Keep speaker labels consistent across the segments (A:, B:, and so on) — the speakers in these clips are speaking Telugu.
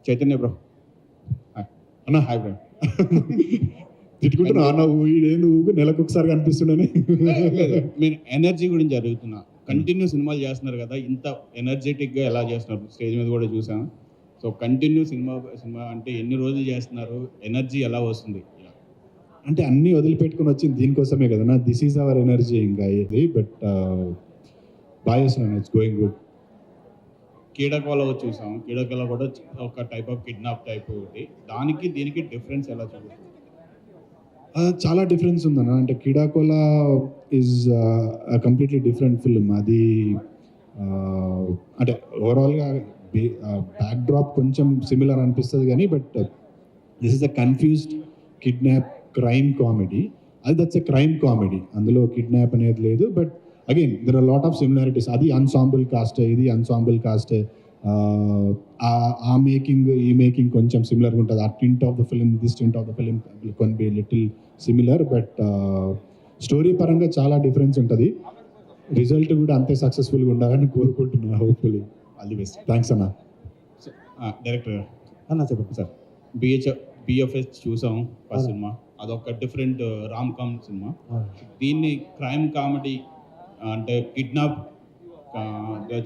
A: చైతన్య బ్రో.
B: అన్న
A: హాయ్ బ్రో.
B: తిట్టుకుంటున్నా అన్న నువ్వు నెలకు ఒకసారి కనిపిస్తున్నానే.
A: మీరు ఎనర్జీ గురించి అడుగుతున్నా. కంటిన్యూ సినిమాలు చేస్తున్నారు కదా, ఇంత ఎనర్జెటిక్గా ఎలా చేస్తున్నారు? స్టేజ్ మీద కూడా చూసాను. సో కంటిన్యూ సినిమా అంటే ఎన్ని రోజులు చేస్తున్నారు? ఎనర్జీ ఎలా వస్తుంది?
B: అంటే అన్నీ వదిలిపెట్టుకుని వచ్చింది దీనికోసమే కదన్నా. దిస్ ఈజ్ అవర్ ఎనర్జీ ఇంకా ఇది. బట్ బాగా చేస్తున్నాను, ఇట్స్ గోయింగ్ గుడ్.
A: కీడకోలో చూసాం. కీడకోలో కూడా ఒక టైప్ ఆఫ్ కిడ్నాప్ టైప్ ఒకటి. దానికి దీనికి డిఫరెన్స్ ఎలా చూపిస్తుంది?
B: చాలా డిఫరెన్స్ ఉందన్న. అంటే Keedaa Cola is completely different film. అది అంటే ఓవరాల్గా బ్యాక్ డ్రాప్ కొంచెం సిమిలర్ అనిపిస్తుంది కానీ, but this is a confused kidnap crime comedy. అది దట్స్ ఎ క్రైమ్ కామెడీ, అందులో కిడ్నాప్ అనేది లేదు. But again there are lot of similarities. అది అన్సాంబుల్ కాస్ట్, ఇది అన్సాంబుల్ కాస్ట్. ఆ మేకింగ్ ఈ మేకింగ్ కొంచెం సిమిలర్గా ఉంటుంది. ఆ tint of the film, this tint of the film can be little similar. But story పరంగా చాలా డిఫరెన్స్ ఉంటుంది. రిజల్ట్ కూడా అంతే సక్సెస్ఫుల్గా ఉండాలని కోరుకుంటున్నాను. Hopefully. All the best. Thanks అన్న.
A: డైరెక్టర్
B: అన్న చెప్పండి సార్.
A: బిఎఫ్ఎస్ చూసాం ఫస్ట్ సినిమా. అదొక డిఫరెంట్ రామ్ కామ్ సినిమా. దీన్ని క్రైమ్ కామెడీ అంటే కిడ్నాప్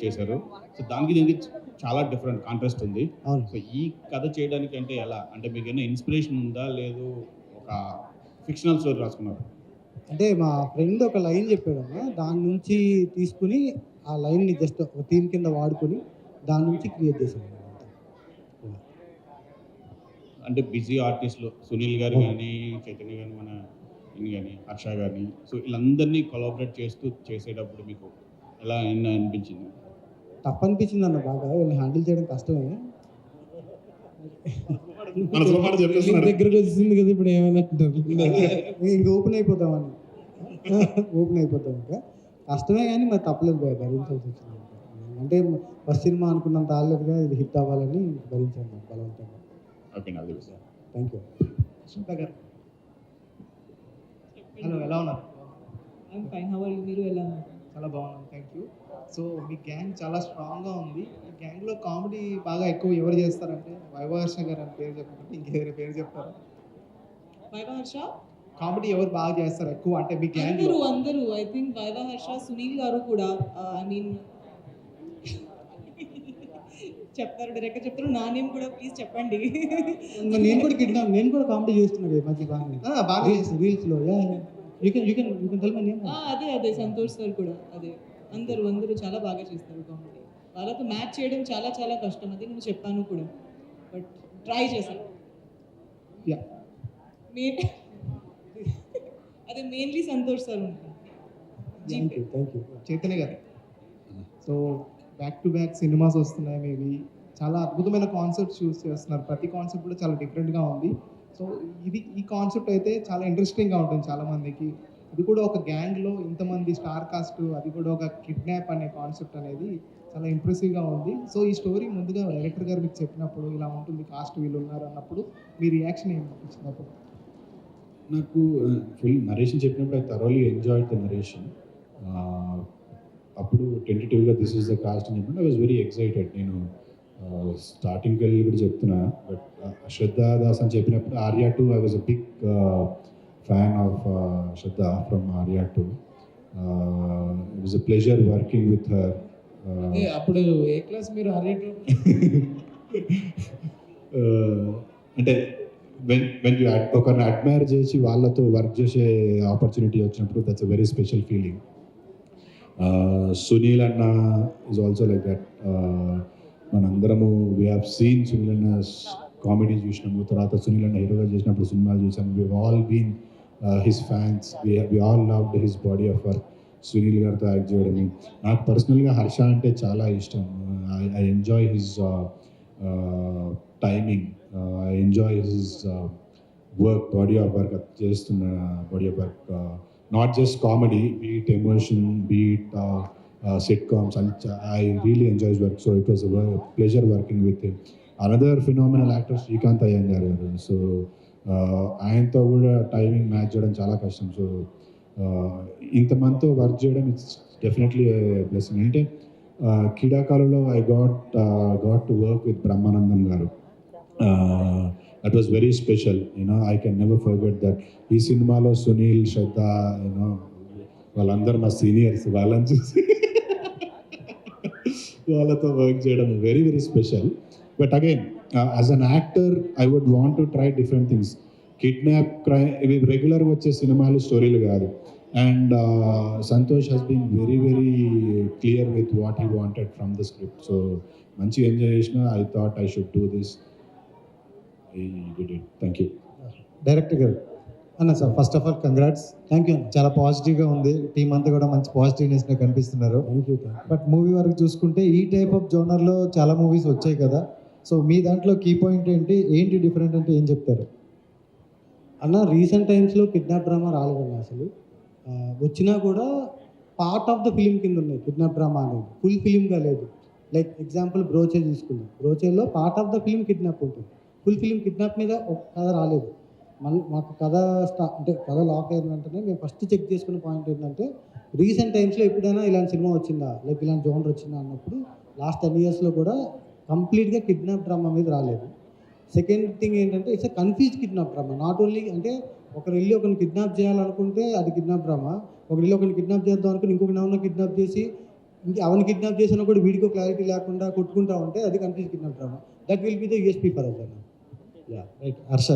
A: చేశారు. సో దానికి దీనికి చాలా డిఫరెంట్ కాంట్రాస్ట్ ఉంది. సో ఈ కథ చేయడానికి అంటే ఎలా, అంటే మీకు ఏమైనా ఇన్స్పిరేషన్ ఉందా, లేదు ఒక ఫిక్షనల్ స్టోరీ రాసుకున్నారు?
C: అంటే మా ఫ్రెండ్ ఒక లైన్ చెప్పాడమ్మా, దాని నుంచి తీసుకుని ఆ లైన్ని జస్ట్ ఒక థీమ్ కింద వాడుకొని దాని నుంచి క్రియేట్ చేశాను.
A: అంటే బిజీ ఆర్టిస్టులు సునీల్ గారు కానీ, చైతన్య గారు, మన ఇన్ కానీ, హర్ష గారిని, సో వీళ్ళందరినీ కొలాబరేట్ చేస్తూ చేసేటప్పుడు మీకు ఎలా అనిపించింది?
C: తప్పనిపించింది అన్న. బాగా వీళ్ళని హ్యాండిల్ చేయడం కష్టమే.
D: దగ్గరకు వచ్చింది కదా, ఇప్పుడు ఏమైనా
C: ఇంక ఓపెన్ అయిపోతామని ఇంకా కష్టమే, కానీ మరి తప్పలేదు, భరించాల్సి వచ్చింది. అంటే ఫస్ట్ సినిమా అనుకున్నంత ఆడలేదుగా, ఇది హిట్ అవ్వాలని భరించాను బలవంతంగా.
A: Okay,
C: thank you.
E: హలో, ఎలా ఉన్నారు?
F: ఫైన్. How are you? మీరు ఎలా ఉన్నారు?
E: చాలా బాగున్నాను, థ్యాంక్ యూ. సో మీ గ్యాంగ్ చాలా స్ట్రాంగ్గా ఉంది. ఈ గ్యాంగ్లో కామెడీ బాగా ఎక్కువ ఎవరు చేస్తారంటే వైవహర్ష గారు అని పేరు చెప్పండి, ఇంకేదైనా పేరు చెప్తారా?
F: వైవహర్ష
E: కామెడీ ఎవరు బాగా చేస్తారు ఎక్కువ అంటే మీ గ్యాంగ్?
F: అందరూ ఐ థింక్ వైవహర్ష, సునీల్ గారు కూడా. ఐ మీన్ చెప్తారు, డైరెక్టర్ చెప్తారు. నా నేమ్ కూడా ప్లీజ్ చెప్పండి.
C: నేను కూడా కామెడీ చేస్తున్నాను ఈ మధ్య బాగా చేస్తాను రీల్స్లో.
F: అదే సంతోష్ సార్ కూడా. అదే అందరూ చాలా బాగా చేస్తారు కామెడీ. వాళ్ళతో మ్యాచ్ చేయడం చాలా చాలా కష్టం, అది నేను చెప్పాను కూడా, బట్ ట్రై చేశాను. అదే మెయిన్లీ సంతోష్ సార్ ఉంటారు.
E: చైతన్య గారు, so back to back cinemas వస్తున్నాయి, మేబీ చాలా అద్భుతమైన కాన్సెప్ట్స్ చూస్ చేస్తున్నారు. ప్రతి కాన్సెప్ట్ కూడా చాలా డిఫరెంట్గా ఉంది. సో ఈ కాన్సెప్ట్ అయితే చాలా ఇంట్రెస్టింగ్గా ఉంటుంది చాలామందికి. ఇది కూడా ఒక గ్యాంగ్లో ఇంతమంది స్టార్ కాస్ట్, అది కూడా ఒక కిడ్నాప్ అనే కాన్సెప్ట్ అనేది చాలా ఇంప్రెసివ్గా ఉంది. సో ఈ స్టోరీ ముందుగా డైరెక్టర్ గారు మీకు చెప్పినప్పుడు ఇలా ఉంటుంది, కాస్ట్ వీళ్ళు ఉన్నారు అన్నప్పుడు మీ రియాక్షన్ ఏమనిపించినప్పుడు?
B: నాకు ఫుల్ నరేషన్ చెప్పినప్పుడు I thoroughly enjoyed the narration. అప్పుడు టెంటేటివ్గా దిస్ ఈస్ ద కాస్ట్ అని చెప్పినప్పుడు ఐ వాజ్ వెరీ ఎక్సైటెడ్. నేను స్టార్టింగ్కి వెళ్ళి కూడా చెప్తున్నా, బట్ శ్రద్ధా దాస్ అని చెప్పినప్పుడు Arya 2 I was a big fan of Shraddha from Arya 2. It was a pleasure working with her.
D: అప్పుడు ఏ క్లాస్ మీరు?
B: అంటే వెన్ యూ ఒకరిని అడ్మైర్ చేసి వాళ్ళతో వర్క్ చేసే ఆపర్చునిటీ వచ్చినప్పుడు that's a very special feeling. Sunil అన్న ఈజ్ ఆల్సో లైక్ దట్. మనందరము వీ హ్యావ్ సీన్ సునీల్ అన్న కామెడీ చూసినాము, తర్వాత సునీల్ అన్న హీరోగా చేసినప్పుడు సినిమాలు చూసాము. We all been his fans. We all loved his body of work. Sunil గారితో యాక్ట్ చేయడం నాకు పర్సనల్గా హర్ష అంటే చాలా ఇష్టం. I enjoy his timing, I enjoy his work, body of work చేస్తున్న body of work. Not just comedy, beat emotion, beat sitcoms, and I really enjoy his work. So it was a pleasure working with him. Another phenomenal actor, Srikanth Iyengar. So ఆయనతో కూడా టైమింగ్ మ్యాచ్ చేయడం చాలా కష్టం. సో ఇంతమందితో వర్క్ చేయడం ఇట్స్ డెఫినెట్లీ బ్లెస్సింగ్. అంటే క్రీడాకారులో I got to work with Brahmanandam గారు. That was very special. You know I can never forget that. ఈ సినిమాలో సునీల్, శ్రద్ధ, యూనో వాళ్ళందరూ మా సీనియర్స్, వాళ్ళని చూసి వాళ్ళతో వర్క్ చేయడం very very special. But again as an actor I would want to try different things. Kidnap, crime ఇవి రెగ్యులర్గా వచ్చే సినిమాలు, స్టోరీలు కాదు. And Santosh has been very very clear with what he wanted from the script. So మంచిగా ఎంజాయ్ చేసిన. I thought I should do this. Thank you.
G: Director గారు అన్న sir, first of all congrats.
C: Thank you అన్న.
G: చాలా పాజిటివ్గా ఉంది, టీం అంతా కూడా మంచి పాజిటివ్నెస్లో కనిపిస్తున్నారు.
C: Thank you.
G: బట్ మూవీ వరకు చూసుకుంటే ఈ టైప్ ఆఫ్ జోనర్లో చాలా మూవీస్ వచ్చాయి కదా, సో మీ దాంట్లో కీ పాయింట్ ఏంటి డిఫరెంట్ అంటే ఏం చెప్తారు?
C: అన్న రీసెంట్ టైమ్స్లో కిడ్నాప్ డ్రామా రాలేదన్న అసలు. వచ్చినా కూడా పార్ట్ ఆఫ్ ద ఫిలిం కింద ఉన్నాయి. కిడ్నాప్ డ్రామా అనేది ఫుల్ ఫిలింగా లేదు. లైక్ ఎగ్జాంపుల్ బ్రోచే తీసుకుందాం. బ్రోచేలో part of the film kidnap ఉంటుంది. ఫుల్ ఫిలిం కిడ్నాప్ మీద ఒక కథ రాలేదు. మాకు కథ అంటే కథ లాక్ అయిన వెంటనే మేము ఫస్ట్ చెక్ చేసుకున్న పాయింట్ ఏంటంటే రీసెంట్ టైమ్స్లో ఎప్పుడైనా ఇలాంటి సినిమా వచ్చిందా, లైక్ ఇలాంటి జోనర్ వచ్చిందా అన్నప్పుడు లాస్ట్ 10 yearsలో కూడా కంప్లీట్గా కిడ్నాప్ డ్రామా మీద రాలేదు. సెకండ్ థింగ్ ఏంటంటే it's a confuse kidnap drama. Not only అంటే ఒకరు వెళ్ళి ఒకరిని కిడ్నాప్ చేయాలనుకుంటే అది కిడ్నాప్ డ్రామా, ఒకరు వెళ్ళి ఒకరిని కిడ్నాప్ చేద్దాం అనుకుని ఇంకొక ఎవరిని కిడ్నాప్ చేసి అవన్నీ కిడ్నాప్ చేసినా కూడా వీడికో క్లారిటీ లేకుండా కొట్టుకుంటా ఉంటే అది confuse kidnap drama. That will be the USP for us.
G: Right Harsha.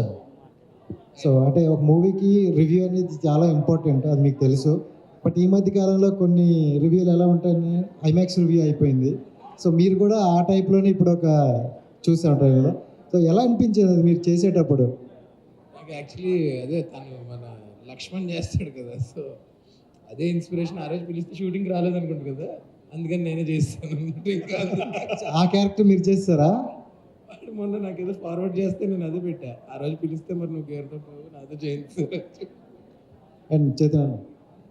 G: So అంటే ఒక మూవీకి రివ్యూ అనేది చాలా ఇంపార్టెంట్, అది మీకు తెలుసు. బట్ ఈ మధ్య కాలంలో కొన్ని రివ్యూలు ఎలా ఉంటాయని ఐమాక్స్ రివ్యూ అయిపోయింది. సో మీరు కూడా ఆ టైప్లోనే ఇప్పుడు ఒక చూసే ఉంటారు కదా, సో ఎలా అనిపించేది అది మీరు చేసేటప్పుడు?
D: నాకు యాక్చువల్లీ అదే తను మన లక్ష్మణ్ చేస్తాడు కదా, సో అదే ఇన్స్పిరేషన్. ఆ రోజు పిలిస్తే షూటింగ్ రాలేదనుకుంటు కదా, అందుకని నేనే చేస్తాను అన్నమాట. ఇంకా
G: ఆ క్యారెక్టర్ మీరు చేస్తారా?
D: వాడు మొన్న నాకు ఏదో ఫార్వర్డ్ చేస్తే నేను అదే పెట్టా. ఆ రోజు పిలిస్తే మరి నువ్వు కేర్తో నాతో చేయించారు.
G: And Chaitanya,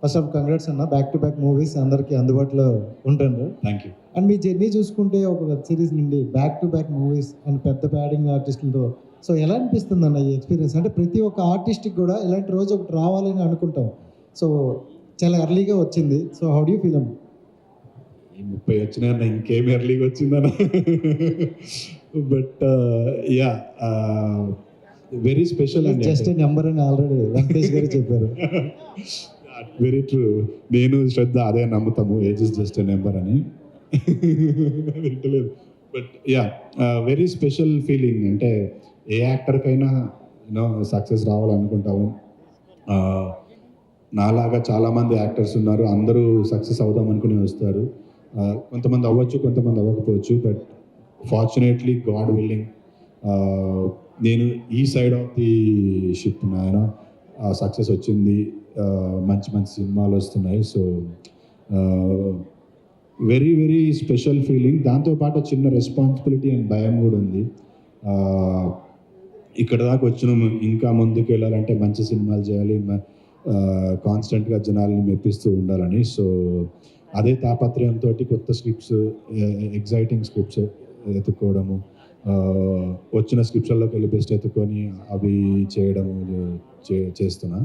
G: first of congrats అన్న, బ్యాక్ టు బ్యాక్ మూవీస్ అందరికీ అందుబాటులో ఉంటుండ్రు.
B: Thank you.
G: అండ్ మీ జర్నీ చూసుకుంటే ఒక వెబ్ సిరీస్ నుండి back to back movies and పెద్ద ప్యాడింగ్ ఆర్టిస్టులతో, సో ఎలా అనిపిస్తుంది అన్న ఈ ఎక్స్పీరియన్స్? అంటే ప్రతి ఒక్క ఆర్టిస్ట్కి కూడా ఇలాంటి రోజు ఒకటి రావాలని అనుకుంటాం, సో చాలా ఎర్లీగా వచ్చింది. సో హౌ డూ ఫీల్ అన్న?
B: ఈ 30 వచ్చినా ఇంకేం ఎర్లీగా వచ్చిందన్న. బట్ యా, వెరీ స్పెషల్ అండి.
G: జస్ట్ నెంబర్ అని ఆల్రెడీ వెంకటేష్ గారు చెప్పారు.
B: Very true. నేను శ్రద్ధ అదే నమ్ముతాము, age is just a number అని. వింటలేదు. But yeah, very special feeling. అంటే ఏ యాక్టర్కైనా యూనో సక్సెస్ రావాలనుకుంటాము. నాలాగా చాలామంది యాక్టర్స్ ఉన్నారు, అందరూ సక్సెస్ అవుదాం అనుకుని వస్తారు. కొంతమంది అవ్వచ్చు, కొంతమంది అవ్వకపోవచ్చు. బట్ ఫార్చునేట్లీ గాడ్ విల్లింగ్ నేను ఈ సైడ్ ఆఫ్ ది షిప్ నాయన సక్సెస్ వచ్చింది. మంచి మంచి సినిమాలు వస్తున్నాయి. So very very special feeling. దాంతోపాటు చిన్న రెస్పాన్సిబిలిటీ అండ్ భయం కూడా ఉంది. ఇక్కడ దాకా వచ్చినాము, ఇంకా ముందుకు వెళ్ళాలంటే మంచి సినిమాలు చేయాలి, కాన్స్టెంట్గా జనాల్ని మెప్పిస్తూ ఉండాలని. సో అదే తాపత్రయంతో కొత్త స్క్రిప్ట్స్, ఎగ్జైటింగ్ స్క్రిప్ట్స్ ఎత్తుక్కోవడము, వచ్చిన స్క్రిప్ట్స్లోకి వెళ్ళి బెస్ట్ ఎత్తుకొని అవి చేయడము చేస్తున్నా.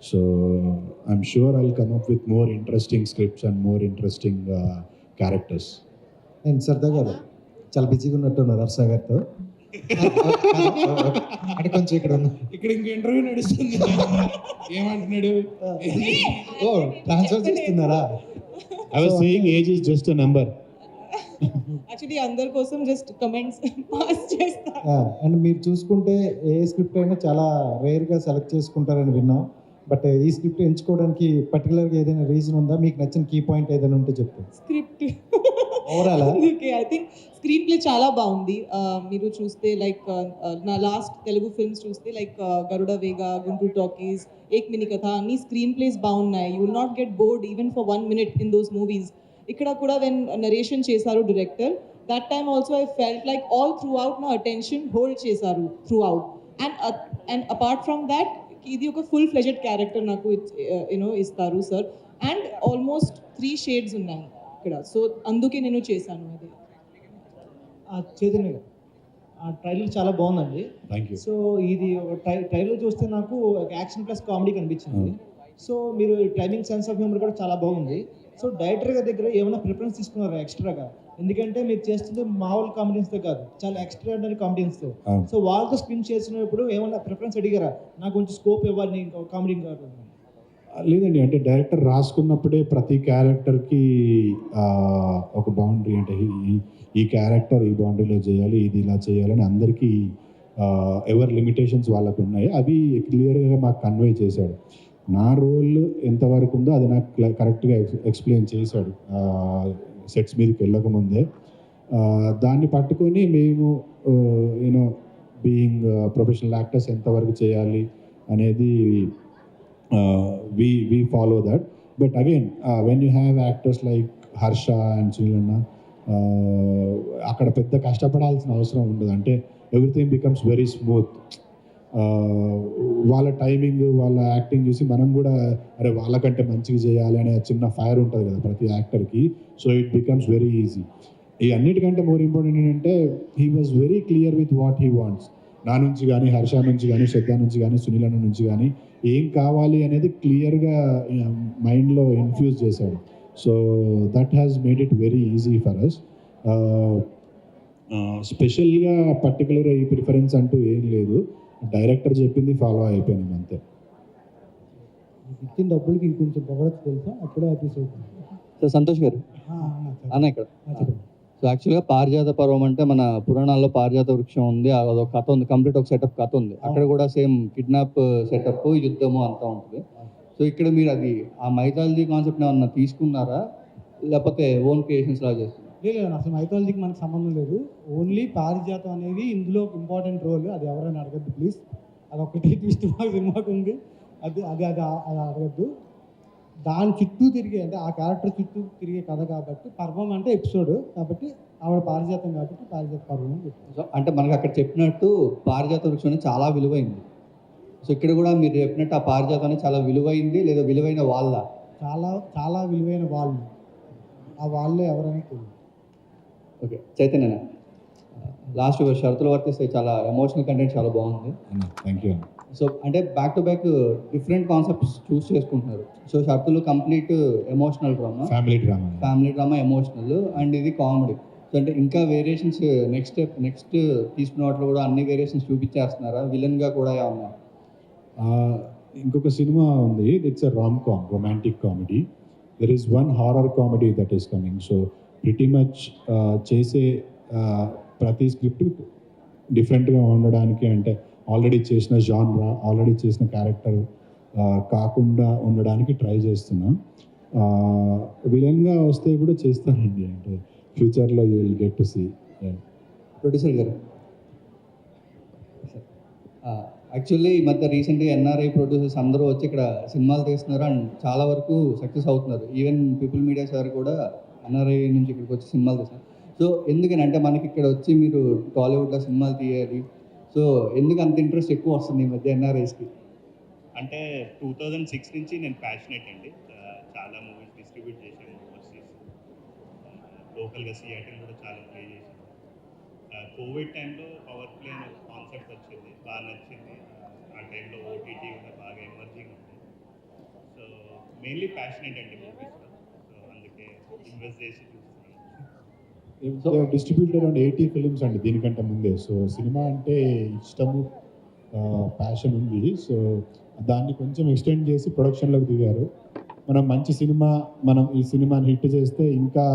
B: So I'm sure I will come up with more interesting scripts and more interesting characters.
G: And సరదా గారు చాలా బిజీగా ఉన్నట్టున్నారు హర్ష గారితో. అంటే కొంచెం ఇక్కడ
D: ఇక్కడ ఇంకో ఇంటర్వ్యూ నడుస్తుంది. ఏమంటున్నాడు?
G: ఓ ట్రాన్స్ఫర్ చేస్తున్నారా?
B: I was saying age is just a number.
F: Actually అందరి కోసం జస్ట్ కమెంట్స్ పాస్ చేస్తా.
G: అండ్ మీరు చూసుకుంటే ఏ స్క్రిప్ట్ అయినా చాలా రేర్గా సెలెక్ట్ చేసుకుంటారని విన్నాం. బట్ ఈ స్క్రిప్ట్ ఎంచుకోవడానికి పర్టికులర్గా ఏదైనా రీజన్ ఉందా? మీకు నచ్చిన కీ పాయింట్ ఏదైనా ఉంటే చెప్తాను.
F: Script
G: overall
F: okay, I think screen play చాలా బాగుంది. మీరు చూస్తే లైక్ నా లాస్ట్ తెలుగు ఫిల్మ్స్ చూస్తే లైక్ గరుడ వేగ, గుంటూరు టాకీస్, ఏక్ మినీ కథ, అన్ని స్క్రీన్ ప్లేస్ బాగున్నాయి. You will not get bored even for 1 minute in those movies. ఇక్కడ కూడా వెన్ నరేషన్ చేశారు director, that time also I felt like all through out నా అటెన్షన్ హోల్డ్ చేశారు through out. And apart from that ఇది ఒక ఫుల్ ఫ్లెజెడ్ క్యారెక్టర్ నాకు యూనో ఇస్తారు సార్. అండ్ ఆల్మోస్ట్ 3 shades ఉన్నాయి ఇక్కడ, సో అందుకే నేను చేశాను అది.
H: చైతన్య గారు, ట్రైలర్ చాలా బాగుందండి.
B: Thank you.
H: సో ఇది ట్రైలర్ చూస్తే నాకు యాక్షన్ ప్లస్ కామెడీ కనిపించింది. సో మీరు టైమింగ్ సెన్స్ ఆఫ్ హ్యూమర్ కూడా చాలా బాగుంది. సో డైరెక్టర్ గారి దగ్గర ఏమైనా ప్రిఫరెన్స్ తీసుకున్నారా ఎక్స్ట్రాగా? ఎందుకంటే మీరు చేస్తుంది మామూలు కామెడియన్స్తో కాదు, చాలా ఎక్స్ట్రాడినరీ కామెడియన్స్తో.
B: అవును.
H: సో వాళ్ళతో స్క్రీన్ చేసినప్పుడు ఏమన్నా ప్రిఫరెన్స్ అడిగారా, నాకు కొంచెం స్కోప్ ఇవ్వాలి ఇంకా కామెడీ కాదు?
B: లేదండి, అంటే డైరెక్టర్ రాసుకున్నప్పుడే ప్రతి క్యారెక్టర్కి ఒక బౌండరీ, అంటే ఈ క్యారెక్టర్ ఈ బౌండరీలో చేయాలి, ఇది ఇలా చేయాలని అందరికీ ఎవరి లిమిటేషన్స్ వాళ్ళకు ఉన్నాయి. అవి క్లియర్గా మాకు కన్వే చేశాడు. నా రోల్ ఎంతవరకు ఉందో అది నాకు కరెక్ట్గా ఎక్స్ప్లెయిన్ చేశాడు సెట్స్ మీదకి వెళ్ళకముందే. దాన్ని పట్టుకొని మేము యూనో బీయింగ్ ప్రొఫెషనల్ యాక్టర్స్ ఎంతవరకు చేయాలి అనేది we follow that. But again, when you have actors like Harsha and Sunil, అక్కడ పెద్ద కష్టపడాల్సిన అవసరం ఉండదు. అంటే ఎవ్రీథింగ్ బికమ్స్ వెరీ స్మూత్. వాళ్ళ టైమింగ్, వాళ్ళ యాక్టింగ్ చూసి మనం కూడా అరే వాళ్ళకంటే మంచిగా చేయాలి అనే చిన్న ఫైర్ ఉంటుంది కదా ప్రతి యాక్టర్కి. So it becomes very easy. ఈ అన్నిటికంటే మోర్ ఇంపార్టెంట్ ఏంటంటే he was very clear with what he wants. నా నుంచి కానీ, హర్ష నుంచి కానీ, శ్రద్ధ నుంచి కానీ, సునీల్ అన్న నుంచి కానీ ఏం కావాలి అనేది క్లియర్గా మైండ్లో ఇన్ఫ్యూజ్ చేశాడు. So that has made it very easy for us. స్పెషల్గా పర్టికులర్గా ఈ ప్రిఫరెన్స్ అంటూ ఏం లేదు, డైరెక్టర్ చెప్పింది ఫాలో అయిపోయినాం అంతే.
C: ఇచ్చిన డబ్బులకి ఇంకొంచెం పొగడచ్చు తెలుసా, అప్పుడే ఎపిసోడ్.
I: సో సంతోష్ గారు అన్న ఇక్కడ, సో యాక్చువల్గా పారిజాత పర్వం అంటే మన పురాణాల్లో పారిజాత వృక్షం ఉంది, అదొక కథ ఉంది, కంప్లీట్ ఒక సెటప్ కథ ఉంది. అక్కడ కూడా సేమ్ కిడ్నాప్ సెటప్, యుద్ధము అంతా ఉంటుంది. సో ఇక్కడ మీరు అది ఆ మైథాలజీ కాన్సెప్ట్ ఏమన్నా తీసుకున్నారా, లేకపోతే ఓన్ క్రియేషన్స్ లా చేస్తున్నారు?
C: లేదు, అసలు మైథాలజీకి మనకు సంబంధం లేదు. ఓన్లీ పారిజాతం అనేది ఇందులో ఒక ఇంపార్టెంట్ రోల్. అది ఎవరైనా అడగద్దు ప్లీజ్, అది ఒకటి ట్విస్ట్ మాకు సినిమాకు ఉంది, అది అది అది అది అడగద్దు. దాని చుట్టూ తిరిగే, అంటే ఆ క్యారెక్టర్ చుట్టూ తిరిగే కథ కాబట్టి, పర్వం అంటే ఎపిసోడ్ కాబట్టి ఆవిడ పారిజాతం కాబట్టి పారిజాత పర్వం అని చెప్తాను.
I: సో అంటే మనకి అక్కడ చెప్పినట్టు పారిజాత వృక్షం అనేది చాలా విలువైంది. సో ఇక్కడ కూడా మీరు చెప్పినట్టు ఆ పారిజాతం అనేది చాలా విలువైంది, లేదా విలువైన వాళ్ళ?
C: చాలా చాలా విలువైన వాళ్ళు. ఆ వాళ్ళే ఎవరైనా తెలియదు.
I: ఓకే, చైతన్య లాస్ట్ షరతులు వర్తిస్తే చాలా ఎమోషనల్ కంటెంట్ చాలా బాగుంది.
B: Thank you.
I: సో అంటే back to back different concepts choose చేసుకుంటున్నారు. సో షరతులు complete emotional drama,
B: family drama
I: emotional, and ఇది కామెడీ. సో అంటే ఇంకా వేరియేషన్స్ నెక్స్ట్ తీసుకున్న వాటిలో కూడా అన్ని వేరియేషన్స్ చూపించేస్తున్నారా? విలన్గా కూడా ఏమన్నా?
B: ఇంకొక సినిమా ఉంది, it's a romcom, romantic comedy. There is one horror comedy that is coming. So pretty much చేసే ప్రతి స్క్రిప్ట్ డిఫరెంట్గా ఉండడానికి, అంటే ఆల్రెడీ చేసిన జాన్రా, ఆల్రెడీ చేసిన క్యారెక్టర్ కాకుండా ఉండడానికి ట్రై చేస్తున్నాం. విలన్గా వస్తే కూడా చేస్తానండి, అంటే ఫ్యూచర్లో you will get to see.
I: Producer గారు, యాక్చువల్లీ ఈ మధ్య రీసెంట్గా ఎన్ఆర్ఐ ప్రొడ్యూసర్స్ అందరూ వచ్చి ఇక్కడ సినిమాలు తీస్తున్నారు అండ్ చాలా వరకు సక్సెస్ అవుతున్నారు. ఈవెన్ పీపుల్ మీడియా సార్ కూడా ఎన్ఆర్ఐ నుంచి ఇక్కడికి వచ్చి సినిమాలు తీస్తున్నారు. సో ఎందుకని అంటే మనకి ఇక్కడ వచ్చి మీరు టాలీవుడ్లో సినిమాలు తీయాలి, సో ఎందుకు అంత ఇంట్రెస్ట్ ఎక్కువ వస్తుంది ఈ మధ్య ఎన్ఆర్ఐస్కి?
A: అంటే 2006 నుంచి నేను ప్యాషనేట్ అండి. చాలా మూవీస్ డిస్ట్రిబ్యూట్ చేశాను ఓవర్సీస్, లోకల్గా సియాటిల్ కూడా చాలా ప్లే చేశాను. కోవిడ్ టైంలో పవర్ ప్లే అనే కాన్సెప్ట్ వచ్చింది, బాగా నచ్చింది. ఆ టైంలో ఓటీటీ కూడా బాగా ఎమర్జింగ్ ఉంది. సో మెయిన్లీ ప్యాషనేట్ అండి మూవీస్లో, సో అందుకే ఇన్వెస్ట్ చేసి చూస్తున్నాను.
B: డిస్ట్రిబ్యూటెడ్ అరౌండ్ 80 ఫిలిమ్స్ అండి దీనికంటే ముందే. సో సినిమా అంటే ఇష్టము, ప్యాషన్ ఉంది. సో దాన్ని కొంచెం ఎక్స్టెండ్ చేసి ప్రొడక్షన్లోకి దిగారు. మనం మంచి సినిమా, మనం ఈ సినిమాని హిట్ చేస్తే ఇంకా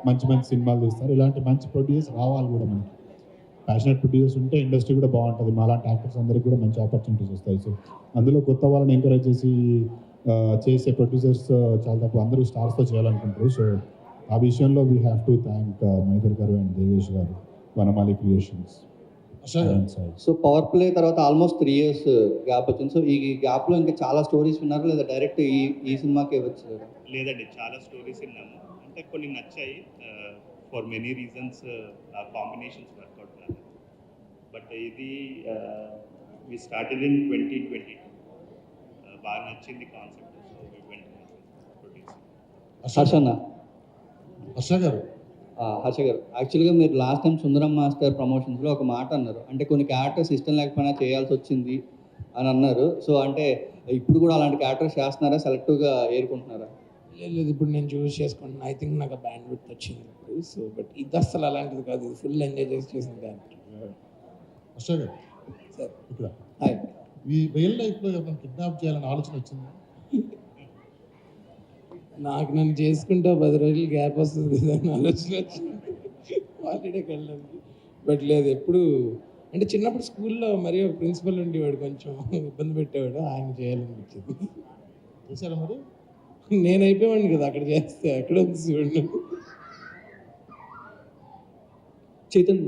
B: మంచి మంచి సినిమాలు తీస్తారు. ఇలాంటి మంచి ప్రొడ్యూసర్స్ రావాలి కూడా మనకి. ప్యాషనెట్ ప్రొడ్యూసర్స్ ఉంటే ఇండస్ట్రీ కూడా బాగుంటుంది, మాలాంటి యాక్టర్స్ అందరికీ కూడా మంచి ఆపర్చునిటీస్ వస్తాయి. సో అందులో కొత్త వాళ్ళని ఎంకరేజ్ చేసి చేసే ప్రొడ్యూసర్స్ చాలా తక్కువ, అందరూ స్టార్స్తో చేయాలనుకుంటారు. సో ఆ విషయంలో వీ హ్యావ్ టు థ్యాంక్ మైథర్ గారు అండ్ దేవేష్ గారు, వనమాలి క్రియేషన్స్.
I: సో పవర్ ప్లే తర్వాత ఆల్మోస్ట్ 3 years గ్యాప్ వచ్చింది. సో ఈ గ్యాప్లో ఇంకా చాలా స్టోరీస్ విన్నారు, లేదా డైరెక్ట్ ఈ సినిమాకే వచ్చారు?
A: లేదండి, చాలా స్టోరీస్ విన్నాము. అంటే కొన్ని నచ్చాయి, ఫర్ మెనీ రీజన్స్ ఆ కాంబినేషన్స్ వర్కౌట్ కాదు. బట్ ఇది వి స్టార్టెడ్ ఇన్ 2022. బాగా నచ్చింది concept. So we went producing. Harsha గారు, యాక్చువల్గా మీరు లాస్ట్ టైం సుందరం మాస్టర్ ప్రమోషన్స్లో ఒక మాట అన్నారు, అంటే కొన్ని క్యారెక్టర్స్ ఇష్టం లేకపోయినా చేయాల్సి వచ్చింది అని అన్నారు. సో అంటే ఇప్పుడు కూడా అలాంటి క్యారెక్టర్స్ చేస్తున్నారా, సెలెక్టివ్గా ఏరుకుంటున్నారా?
D: లేదు ఇప్పుడు నేను చూస్ చేసుకుంటున్నాను. ఐ థింక్ నాకు బ్యాండ్ విత్ వచ్చింది ఇప్పుడు. సో బట్ ఇది అసలు అలాంటిది కాదు, ఇది ఫుల్ ఎంజాయ్ చేసి చేసిన క్యారెక్టర్.
J: హర్ష గారు
D: సార్
J: ఇక్కడ
D: హాయ్.
J: ఈ రియల్ లైఫ్లో ఎవరైనా కిడ్నాప్ చేయాలని ఆలోచన వచ్చింది?
D: నాకు నన్ను చేసుకుంటే 10 రోజులు గ్యాప్ వస్తుంది కదా అని ఆలోచన వచ్చింది హాలిడేకి వెళ్ళడానికి. బట్ లేదు ఎప్పుడు, అంటే చిన్నప్పుడు స్కూల్లో మరి ఒక ప్రిన్సిపల్ ఉండేవాడు, కొంచెం ఇబ్బంది పెట్టేవాడు, ఆయన చేయాలనిపించింది.
J: చేశారా మరి?
D: నేను అయిపోయాను కదా అక్కడ చేస్తే, అక్కడ ఉంది చూడండి.
K: చైతన్య,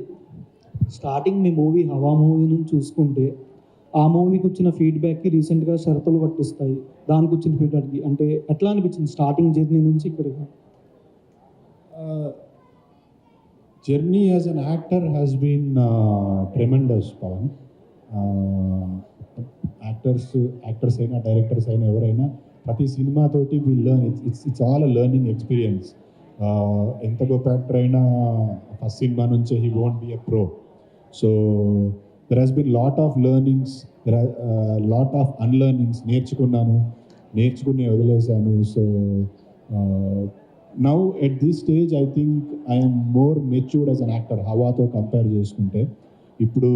K: స్టార్టింగ్ మీ మూవీ హవా మూవీ నుంచి చూసుకుంటే ఆ మూవీకి వచ్చిన ఫీడ్బ్యాక్కి రీసెంట్గా షరతులు పట్టిస్తాయి, దానికి వచ్చిన ఫీడ్బ్యాక్కి అంటే ఎట్లా అనిపించింది స్టార్టింగ్ జర్నీ నుంచి ఇక్కడికి?
B: Journey as an actor has been tremendous Pawan. Actors అయినా డైరెక్టర్స్ అయినా ఎవరైనా ప్రతి సినిమాతోటి will learn. It's all a learning experience. ఎంత గొప్ప యాక్టర్ అయినా ఫస్ట్ సినిమా నుంచే he won't be a pro. So there has been lot of learnings, lot of unlearnings. నేర్చుకునే వదిలేశాను. So now at this stage I think I'm more matured as an actor. హవాతో కంపేర్ చేసుకుంటే ఇప్పుడు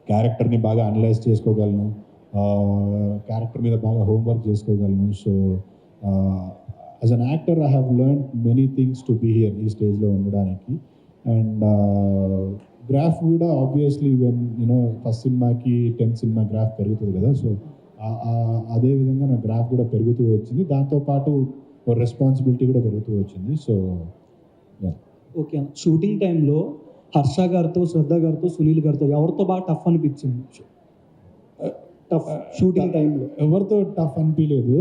B: క్యారెక్టర్ని బాగా అనలైజ్ చేసుకోగలను, క్యారెక్టర్ మీద బాగా హోంవర్క్ చేసుకోగలను. So as an actor I have learn many things to be here ఈ స్టేజ్లో ఉండడానికి. అండ్ గ్రాఫ్ కూడా ఆబ్వియస్లీ వెన్ ఫస్ట్ సినిమాకి 10th సినిమా గ్రాఫ్ పెరుగుతుంది కదా. సో అదేవిధంగా నా గ్రాఫ్ కూడా పెరుగుతూ వచ్చింది, దాంతోపాటు రెస్పాన్సిబిలిటీ కూడా పెరుగుతూ వచ్చింది. సో
K: ఓకే, షూటింగ్ టైంలో హర్ష గారితో, శ్రద్ధ గారితో, సునీల్ గారితో ఎవరితో బాగా టఫ్ అనిపించింది? టఫ్ షూటింగ్ టైంలో
B: ఎవరితో టఫ్ అనిపించలేదు.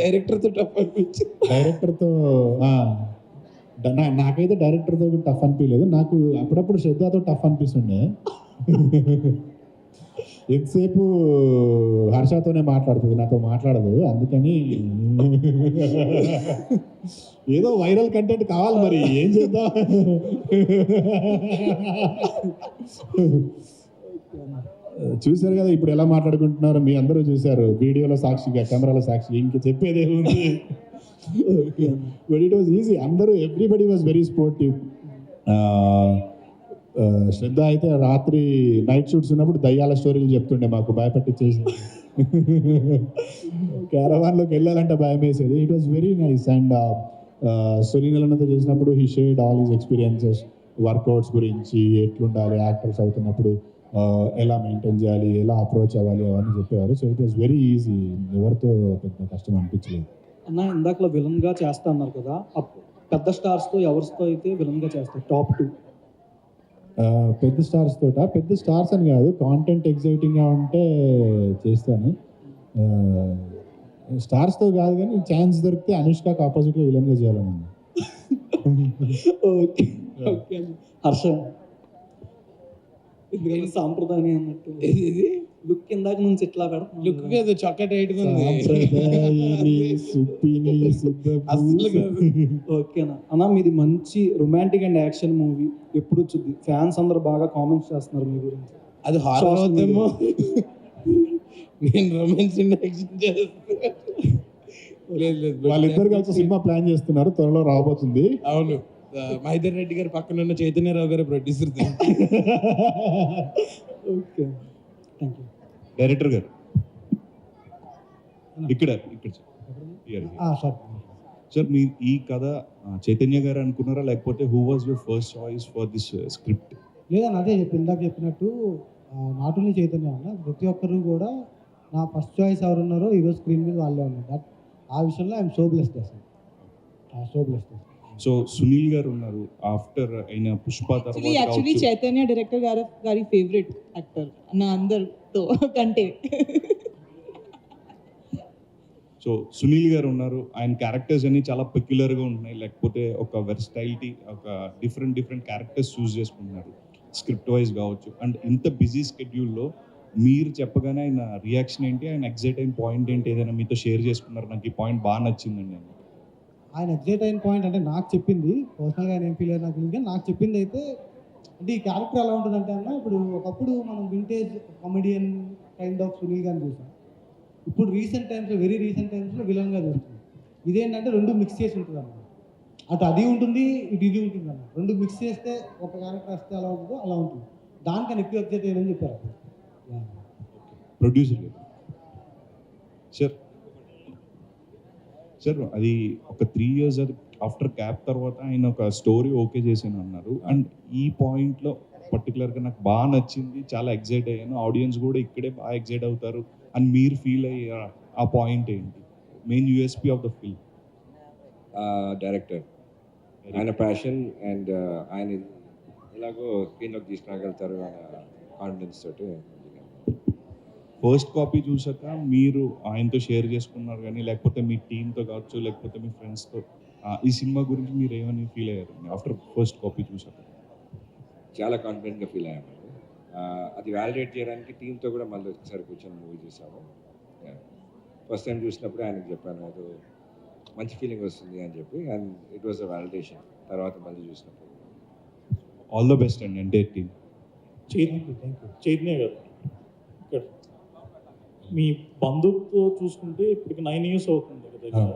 D: డైరెక్టర్తో టఫ్ అనిపించింది.
B: డైరెక్టర్తో నాకైతే డైరెక్టర్తో టఫ్ అనిపించలేదు. నాకు అప్పుడప్పుడు శ్రద్ధతో టఫ్ అనిపిస్తుండే. ఎంతసేపు హర్షతోనే మాట్లాడుతుంది, నాతో మాట్లాడదు. అందుకని ఏదో వైరల్ కంటెంట్ కావాలి, మరి ఏం చేద్దాం. చూశారు కదా ఇప్పుడు ఎలా మాట్లాడుకుంటున్నారు, మీ అందరూ చూశారు వీడియోలో సాక్షిగా, కెమెరాలో సాక్షిగా. ఇంక చెప్పేది ఏముంది. But it was easy. అందరూ ఎవ్రీబడి వాజ్ వెరీ స్పోర్టివ్. శ్రద్ధ అయితే రాత్రి నైట్ షూట్స్ ఉన్నప్పుడు దయ్యాల స్టోరీలు చెప్తుండే, మాకు భయపెట్టించేసి. క్యారవాన్లోకి వెళ్ళాలంటే భయం వేసేది. It was very nice. And సునీలతో చేసినప్పుడు he shared all his experiences, workouts గురించి, ఎట్లుండాలి యాక్టర్స్ అవుతున్నప్పుడు, ఎలా మెయింటైన్ చేయాలి, ఎలా అప్రోచ్ అవ్వాలి, అవన్నీ చెప్పేవారు. So it was very easy. ఎవరితో పెద్ద కష్టం అనిపించలేదు.
K: అన్న, ఇందాకలో విలన్గా చేస్తా అన్నారు కదా, పెద్ద స్టార్స్తో ఎవరితో అయితే విలన్గా చేస్తారు టాప్ 2?
B: పెద్ద స్టార్స్ తోట, పెద్ద స్టార్స్ అని కాదు, కాంటెంట్ ఎగ్జైటింగ్గా ఉంటే చేస్తాను. స్టార్స్తో కాదు, కానీ ఛాన్స్ దొరికితే అనుష్కకి ఆపోజిట్గా విలన్గా చేయాలని ఉంది.
K: Okay okay. హర్ష, ఎందుకంటే సాంప్రదాయం అన్నట్టు
D: ఇది
K: లుక్ ఇందాక నుంచి ఇట్లా పెడతాం.
D: లుక్ కదా, చొక్కా టైట్గా ఉంది.
K: ఓకేనా అన్న, మీది మంచి రొమాంటిక్ అండ్ యాక్షన్ మూవీ. ఎప్పుడు వచ్చింది? ఫ్యాన్స్ అందరూ బాగా కామెంట్స్ చేస్తున్నారు మీ గురించి.
D: అది హారర్ అవుతామో. నేను రొమాన్స్ అండ్ యాక్షన్ చేస్తాను. లేదు,
B: వాళ్ళిద్దరు కలిసి సినిమా ప్లాన్ చేస్తున్నారు, త్వరలో రాబోతుంది.
D: అవును, మహేందర్ రెడ్డి గారు పక్కన ఉన్న చైతన్యరావు గారు producer.
K: Okay, thank you.
A: Director గారు ఇక్కడ సార్, మీ ఈ కథ చైతన్య గారు అనుకున్నారా, లేకపోతే who was your first choice for this script?
C: లేదని అదే ఇందాక చెప్పినట్టు నాట్ ఓన్లీ చైతన్య అన్న, ప్రతి ఒక్కరు కూడా నా ఫస్ట్ చాయిస్ ఎవరున్నారో ఈరోజు స్క్రీన్ మీద వాళ్ళే ఉన్నారు. బట్ ఆ విషయంలో ఐఎమ్ సో బ్లెస్డ్ అసలు, సో బ్లెస్డ్.
A: సో సునీల్ గారు ఉన్నారు ఆఫ్టర్ అయిన పుష్ప
F: యాక్చువల్లీ
A: తర్వాత.
F: చైతన్య డైరెక్టర్ గారి ఫేవరెట్ యాక్టర్ నా అందరితో కంటే.
A: సో సునీల్ గారు ఉన్నారు, ఆయన క్యారెక్టర్స్ అన్ని చాలా పెక్యులర్గా ఉంటున్నాయి, లేకపోతే ఒక వెర్సటైలిటీ, ఒక డిఫరెంట్ క్యారెక్టర్స్ చూస్ చేసుకుంటున్నారు స్క్రిప్ట్ వైజ్ కావచ్చు. అండ్ ఇంత బిజీ స్కెడ్యూల్లో మీరు చెప్పగానే ఆయన రియాక్షన్ ఏంటి, ఆయన ఎగ్జైట్ అయిన పాయింట్ ఏంటి, ఏదైనా మీతో షేర్ చేసుకున్నారు? నాకు ఈ పాయింట్ బాగా నచ్చిందండి అని.
C: ఆయన ఎగ్జైట్ అయిన పాయింట్ అంటే నాకు చెప్పింది పర్సనల్గా ఆయన ఏం ఫీల్ అయ్యారు నాకు తెలియదు, కానీ నాకు చెప్పింది అయితే అంటే ఈ క్యారెక్టర్ ఎలా ఉంటుందంటే అన్న, ఇప్పుడు ఒకప్పుడు మనం vintage comedian kind of Sunil గారిని చూసాం. ఇప్పుడు రీసెంట్ టైమ్స్లో, వెరీ రీసెంట్ టైమ్స్లో విలన్గా చూస్తున్నాం. ఇదేంటంటే రెండు మిక్స్ చేసి ఉంటుంది అన్నమాట. అటు అది ఉంటుంది, ఇటు ఇది ఉంటుంది అన్నమాట. రెండు మిక్స్ చేస్తే ఒక క్యారెక్టర్ వస్తే అలా ఉంటుందో అలా ఉంటుంది. దానికన్నా ఎక్కువ ఎగ్జైట్ అయ్యానని చెప్పారు.
B: ప్రొడ్యూసర్
L: సార్ అది ఒక 3 years ఆఫ్టర్ గ్యాప్ తర్వాత ఆయన ఒక స్టోరీ ఓకే చేశాను అన్నారు. అండ్ ఈ పాయింట్లో పర్టికులర్గా నాకు బాగా నచ్చింది, చాలా ఎగ్జైట్ అయ్యాను. ఆడియన్స్ కూడా ఇక్కడే బాగా ఎగ్జైట్ అవుతారు అని మీరు ఫీల్ అయ్యే ఆ పాయింట్ ఏంటి? Main USP of the film.
M: Director ఆయన ప్యాషన్ అండ్ ఆయన ఎలాగో స్క్రీన్లోకి తీసుకురాగలుగుతారు అనే కాన్ఫిడెన్స్ తోటి.
L: ఫస్ట్ కాపీ చూసాక మీరు ఆయనతో షేర్ చేసుకున్నారు కానీ, లేకపోతే మీ టీంతో కావచ్చు, లేకపోతే మీ ఫ్రెండ్స్తో ఈ సినిమా గురించి మీరు ఏమని ఫీల్ అయ్యారు ఆఫ్టర్ ఫస్ట్ కాపీ చూసాక?
M: చాలా కాన్ఫిడెంట్గా ఫీల్ అయ్యాము. అది వ్యాలిడేట్ చేయడానికి టీంతో కూడా మళ్ళీ ఒకసారి కూర్చొని మూవీ చూసాము. ఫస్ట్ టైం చూసినప్పుడు ఆయనకు చెప్పాను ఏదో మంచి ఫీలింగ్ వస్తుంది అని చెప్పి, and it was a validation. తర్వాత మళ్ళీ చూసినప్పుడు
L: ఆల్ ద బెస్ట్ అండి ఎంటైర్ టీమ్.
K: చైతన్య గారు, ఇక్కడ మీ బంధువుతో చూసుకుంటే ఇప్పటికి 9 years అవుతుంది కదా,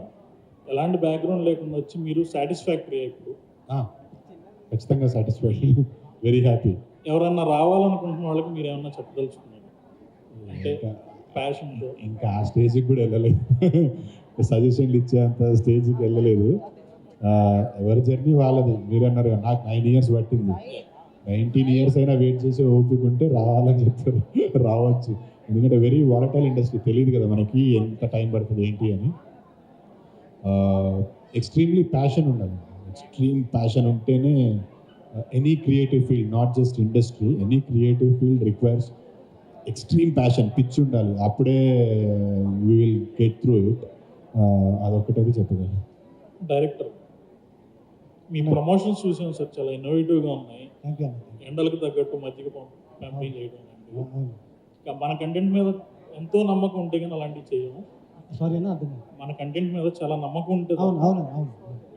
K: ఎలాంటి బ్యాక్గ్రౌండ్ లేకుండా వచ్చి మీరు సాటిస్ఫాక్టరీ ఇప్పుడు?
B: ఖచ్చితంగా సాటిస్ఫాక్షన్, వెరీ హ్యాపీ.
K: ఎవరన్నా రావాలనుకుంటున్న వాళ్ళకి మీరు ఏమన్నా చెప్పదలుచుకున్నారు అంటే ప్యాషన్తో?
B: ఇంకా ఆ స్టేజ్కి కూడా వెళ్ళలేదు, సజెషన్లు ఇచ్చేంత స్టేజ్కి వెళ్ళలేదు. ఎవరి జర్నీ వాళ్ళది. మీరు అన్నారు కదా, నాకు 9 years పట్టింది. 19 years అయినా వెయిట్ చేసి ఓపిక ఉంటే రావాలని చెప్తారు, రావచ్చు. ఎందుకంటే వెరీ వాలటైల్ ఇండస్ట్రీ, తెలియదు కదా మనకి ఎంత టైం పడుతుంది ఏంటి అని. ఎక్స్ట్రీమ్లీ ప్యాషన్ ఉండాలి. ఎక్స్ట్రీమ్ ప్యాషన్ ఉంటేనే any creative field, not just industry, any creative field requires extreme passion, పిచ్ ఉండాలి. అప్పుడే we will get through it. అదొక్కటైతే చెప్పగలను.
K: డైరెక్టర్, మీ ప్రమోషన్స్ చూసాం సార్, చాలా ఇన్నోవేటివ్గా ఉన్నాయి. ఎండలకు తగ్గట్టు మజ్జిగ పంపిణీ చేయడం, మన కంటెంట్ మీద ఎంతో నమ్మకం ఉంటే కానీ అలాంటివి చేయము.
C: సారీ అన్న, అర్థం.
K: మన కంటెంట్ మీద చాలా నమ్మకం ఉంటుంది.
C: అవును.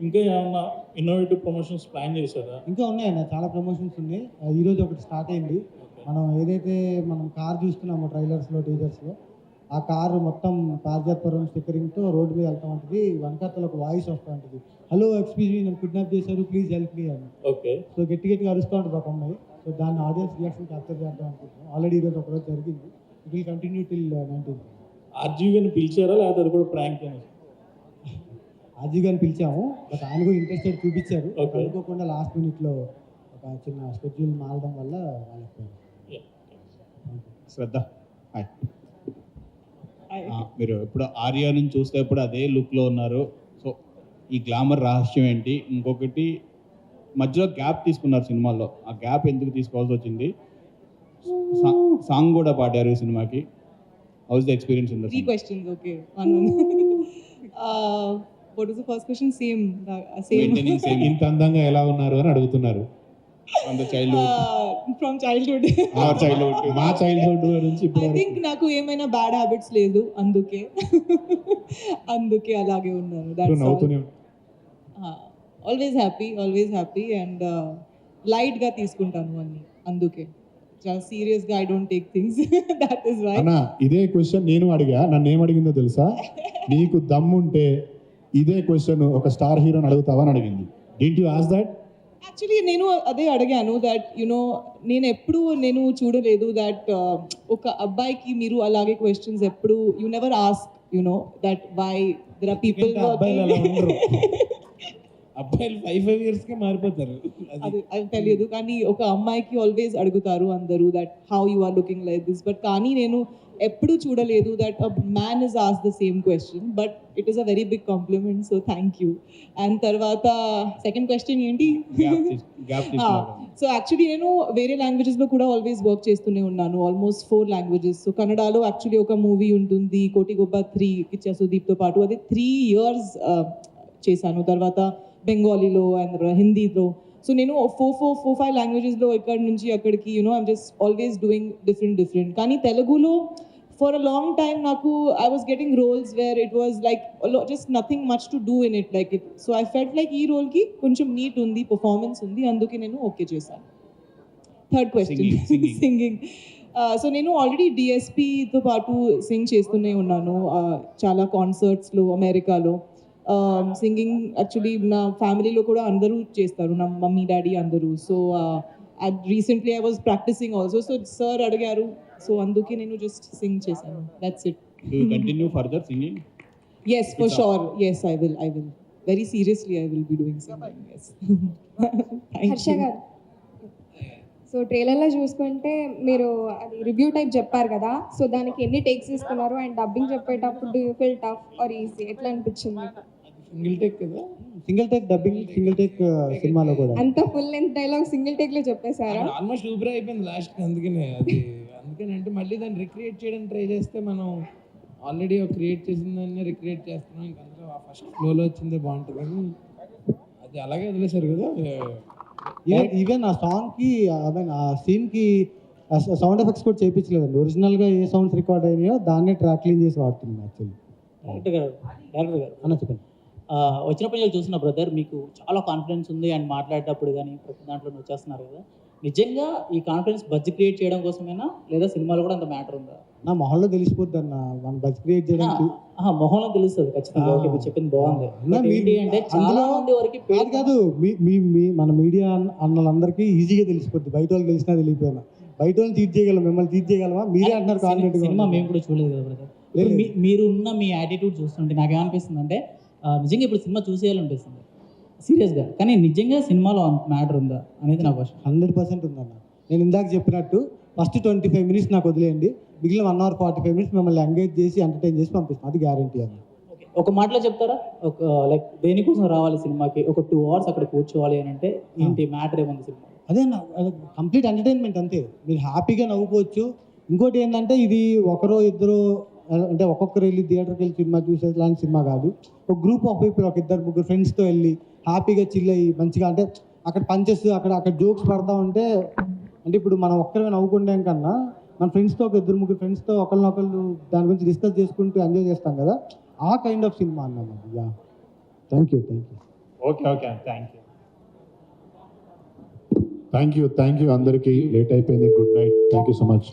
K: ఇంకా ఏమన్నా ఇన్నోవేటివ్ ప్రమోషన్స్ ప్లాన్ చేశారా?
C: ఇంకా ఉన్నాయన్న, చాలా ప్రమోషన్స్ ఉన్నాయి. ఈరోజు ఒకటి స్టార్ట్ అయింది. మనం ఏదైతే మనం కార్ చూస్తున్నామో ట్రైలర్స్లో, టీజర్స్లో, ఆ కారు మొత్తం పారిజాతపురం స్టిక్కరింగ్తో రోడ్డు మీద వెళ్తా ఉంటుంది. వెనకాతలో ఒక వాయిస్ వస్తూ ఉంటుంది, హలో ఎక్స్క్యూజ్ మీ, నన్ను కిడ్నాప్ చేశారు, ప్లీజ్ హెల్ప్ మీ అని.
K: ఓకే.
C: సో గట్టిగా అరుస్తూ ఉంటుంది ఒక అమ్మాయి. సో దాన్ని ఆడియన్స్ రియాక్షన్ క్యాప్చర్ చేద్దాం అనుకుంటున్నాం. ఆల్రెడీ ఈరోజు ఒకరోజు జరిగింది. It will continue till 19th.
K: RGV గారిని పిలిచారా లేదా అది కూడా ప్రాంక్?
C: ఆర్జీవి గారిని పిలిచాము, బట్ ఆయన కూడా ఇంట్రెస్టెడ్ చూపించారు. అనుకోకుండా లాస్ట్ మినిట్లో ఒక చిన్న షెడ్యూల్ మారడం వల్ల వాళ్ళకి.
A: శ్రద్ధ, హాయ్. మీరు ఇప్పుడు ఆర్యా నుంచి చూస్తే ఇప్పుడు అదే లుక్లో ఉన్నారు. సో ఈ గ్లామర్ రహస్యం ఏంటి? ఇంకొకటి, మధ్యలో గ్యాప్ తీసుకున్నారు సినిమాల్లో, ఆ గ్యాప్ ఎందుకు తీసుకోవాల్సి వచ్చింది? సాంగ్ కూడా పాడారు ఈ సినిమాకి. How is the experience in the
F: 3 questions, okay. One. What was the first question? Same.
B: ఇంత అందంగా ఎలా ఉన్నారు అని అడుగుతున్నారు.
A: From the childhood.
F: From childhood.
B: మా చైల్డ్హుడ్ నుంచి ఇప్పుడు
F: I think నాకు ఏమైనా బ్యాడ్ హ్యాబిట్స్ లేదు, అందుకే అలాగే ఉన్నాను. ఆల్వేస్ హ్యాపీ అండ్ లైట్గా తీసుకుంటాను అన్ని, అందుకే చాలా సీరియస్గా I don't take things. That is why.
B: అన్నా, ఇదే క్వశ్చన్ నేను అడిగా. నన్ను ఏమడిగిందో తెలుసా? నీకు దమ్ముంటే ఇదే క్వశ్చన్ ఒక స్టార్ హీరోని అడుగుతావా అని అడిగింది. Did you ask that?
F: Actually నేను అదే అడిగాను, దట్ నేను ఎప్పుడు చూడలేదు దట్ ఒక అబ్బాయికి మీరు అలాగే క్వశ్చన్స్ ఎప్పుడు you never ask that why there are people.
D: అబ్బాయిలు 5 yearsకే మారిపోతారు,
F: అది తెలియదు. కానీ ఒక అమ్మాయికి ఆల్వేస్ అడుగుతారు అందరూ that how you are looking like this. But కానీ నేను ఎప్పుడు చూడలేదు that a man is ask the same question. But it is a very big compliment, so thank you. And తర్వాత సెకండ్ క్వశ్చన్ ఏంటి? సో యాక్చువల్లీ నేను వేరే లాంగ్వేజెస్లో కూడా ఆల్వేస్ వర్క్ చేస్తూనే ఉన్నాను, ఆల్మోస్ట్ 4 languages. సో కన్నడలో యాక్చువల్లీ ఒక మూవీ ఉంటుంది, కోటిగొబ్బ 3, కిచ్చా సుదీప్తో పాటు, అది 3 years చేశాను. తర్వాత బెంగాలీలో అండ్ హిందీలో. సో నేను 4-5 languagesలో ఇక్కడి నుంచి అక్కడికి I'm just always doing different. కానీ తెలుగులో ఫర్ అ లాంగ్ టైమ్ నాకు I was getting roles where it was like just nothing much to do in it like it. So I felt like ఈ రోల్కి కొంచెం నీట్ ఉంది, పర్ఫార్మెన్స్ ఉంది, అందుకే నేను ఓకే చేశాను. Third question, singing. సో నేను ఆల్రెడీ డిఎస్పీతో పాటు సింగ్ చేస్తూనే ఉన్నాను చాలా కాన్సర్ట్స్లో అమెరికాలో. సింగింగ్ యాక్చువల్లీ నా ఫ్యామిలీలో కూడా అందరూ చేస్తారు, నా మమ్మీ డాడీ అందరూ. So recently I was practising also. So sir అడిగారు, సో అందుకే నేను జస్ట్ సింగ్ చేశాను. That's it.
A: Do you continue further singing?
F: Yes, for sure. Yes, I will. Very seriously, I will be doing singing. Yes. Thank
N: Harsha
F: you.
N: గారు, సో ట్రైలర్లో చూసుకుంటే మీరు అది రివ్యూ టైప్ చెప్పారు కదా, సో దానికి ఎన్ని టేక్స్ తీసుకున్నారు అండ్ డబ్బింగ్ చెప్పేటప్పుడు do you feel tough or easy, ఎట్లా అనిపించింది?
D: సింగిల్ టేక్ కదా,
C: single take dubbing, single take సినిమాలో కూడా
N: అంత full length dialogue single take లో చెప్పేశారా?
D: ఆల్మోస్ట్ ఊపిరి అయిపోయింది లాస్ట్కి. అందుకనే అంటే మళ్ళీ దాన్ని రిక్రియేట్ చేయడానికి ట్రై చేస్తే మనం ఆల్రెడీ క్రియేట్ చేసిన దాన్ని రిక్రియేట్ చేస్తున్నాం. ఇంకా అందులో ఆ ఫస్ట్ ఫ్లోలో వచ్చిందే బాగుంటుంది కానీ అది అలాగే వదిలేశారు కదా.
C: ఈవెన్ ఆ సాంగ్కి ఐ మీన్ ఆ సీన్కి సౌండ్ ఎఫెక్ట్స్ కూడా చేయించలేదండి. ఒరిజినల్గా ఏ సౌండ్స్ రికార్డ్ అయినాయో దాన్నే ట్రాక్ క్లీన్ చేసి వాడుతుంది యాక్చువల్లీ.
H: డైరెక్టర్ గారు
C: అన్న చెప్పండి.
H: వచ్చినప్పుడు నేను చూసిన బ్రదర్ మీకు చాలా కాన్ఫిడెన్స్ ఉంది అండ్ మాట్లాడేటప్పుడు కానీ ప్రతి దాంట్లో వచ్చేస్తున్నారు కదా, నిజంగా ఈ కాన్ఫిడెన్స్ బజ్ క్రియేట్ చేయడం కోసమేనా లేదా సినిమాలో కూడా అంత మ్యాటర్ ఉందా?
C: నా మొహంలో తెలిసిపోద్ది అన్న, మన బజ్ క్రియేట్ చేయడానికి.
H: మొహంలో తెలుస్తుంది ఖచ్చితంగా. ఓకే, మీరు చెప్పింది బాగుంది. ఏంటి అంటే చాలా మంది వరకు
C: కాదు మన మీడియా అన్నలందరికీ ఈజీగా తెలిసిపోద్ది. బయట వాళ్ళు తెలిసినా తెలియపోయినా బయట వాళ్ళు తీర్చి చేయగలం, మిమ్మల్ని తీర్చి చేయగలమా? మీరే అంటున్నారు కాన్ఫిడెంట్.
H: సినిమా మేము కూడా చూడలేదు కదా బ్రదర్. మీరు ఉన్న మీ యాటిట్యూడ్ చూస్తుంటే నాకేమనిపిస్తుంది అంటే నిజంగా ఇప్పుడు సినిమా చూసేయాలనిపిస్తుంది సీరియస్గా, కానీ నిజంగా సినిమాలో అంత మ్యాటర్ ఉందా అనేది నా క్వశ్చన్.
C: 100% ఉందన్న. నేను ఇందాక చెప్పినట్టు ఫస్ట్ 25 minutes నాకు వదిలేయండి, మిగిలిన 1 hour 45 minutes మిమ్మల్ని ఎంగేజ్ చేసి ఎంటర్టైన్ చేసి పంపిస్తాను, అది గ్యారంటీ అన్న.
H: ఒక మాటలో చెప్తారా, ఒక లైక్ దేనికోసం రావాలి సినిమాకి, ఒక 2 hours అక్కడ కూర్చోవాలి అని అంటే ఏంటి మ్యాటర్ ఏముంది సినిమా?
C: అదే కంప్లీట్ ఎంటర్టైన్మెంట్ అంతే, మీరు హ్యాపీగా నవ్వుకోవచ్చు. ఇంకోటి ఏంటంటే ఇది ఒకరో ఇద్దరు అంటే ఒక్కొక్కరు వెళ్ళి థియేటర్కి వెళ్ళి సినిమా చూసే లాంటి సినిమా కాదు. ఒక గ్రూప్ ఆఫ్ పీపుల్, ఒక 2-3 ఫ్రెండ్స్తో వెళ్ళి హ్యాపీగా చిల్ అయ్యి మంచిగా, అంటే అక్కడ పంచెస్ అక్కడ జోక్స్ పడతా ఉంటే, అంటే ఇప్పుడు మనం ఒక్కరిమే నవ్వుకుంటాం కన్నా మన ఫ్రెండ్స్తో ఒక 2-3 ఫ్రెండ్స్తో ఒకరినొకరు దాని గురించి డిస్కస్ చేసుకుంటూ ఎంజాయ్ చేస్తాం కదా, ఆ కైండ్ ఆఫ్ సినిమా అన్నమాట. Yeah, thank you.
J: Okay
B: thank you అందరికీ. లేట్ అయిపోయింది. Good night. Thank you so much.